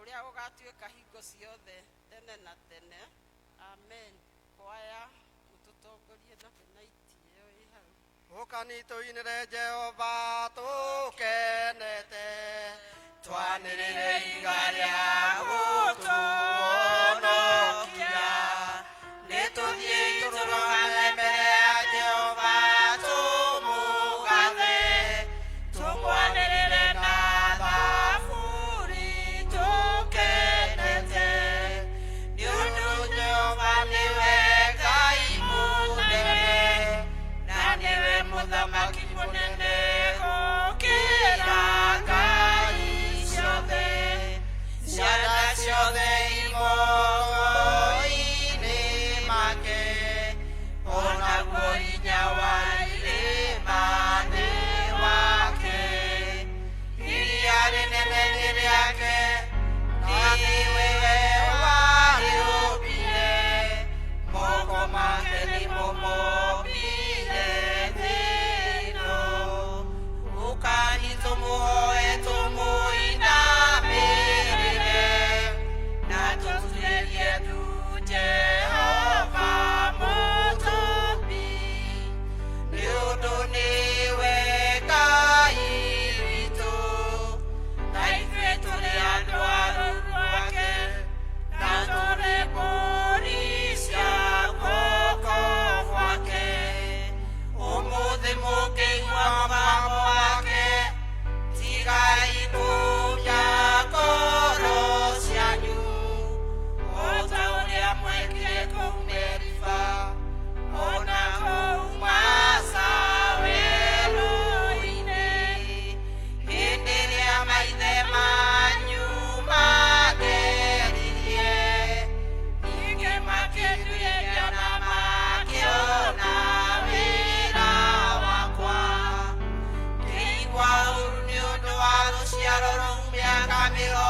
uria ugatuika hingo ciothe tene na tene. Amen. Kwaya mututongorie na benaiti iyo ihau. Ukanituinire Jehova tukenete twanirire igaria gutuonokia nituthie turugame mbere ya Jehova tumugathe tumwanirire na thaburi tukenete niundu Jehova niwe Ngai munene na niwe muthamaki munene gukira ngai ciothe ciana ciothe imogo-ini make onaguo hinya wa irĩma nĩ wake iria rĩnene nĩ rĩake na niwe warĩũmbire moko make nĩmo mombire thĩ ĩno ũkani tũmũhoe tũmũinamĩrĩre na tũturĩrie ndu Jehova mũtũũmbi nĩũndũ nĩwe Ngai witũ na ithuĩ tũrĩ andũ a rũũru rwake na tũrĩ mbũri cia guoko gwake ũmũthĩ mũngĩigua mũgambo wake tigai kũmia ngoro cianyu o ta ũrĩa mwekire kũu Meriba ona kũu Masa werũ-inĩ hĩndĩ ĩrĩa maithe manyu mageririe ningĩ makĩnduĩria na makĩona wĩra wakwa ngĩigua ũũru nĩ ũndũ wa rũciaro rũu mĩaka 40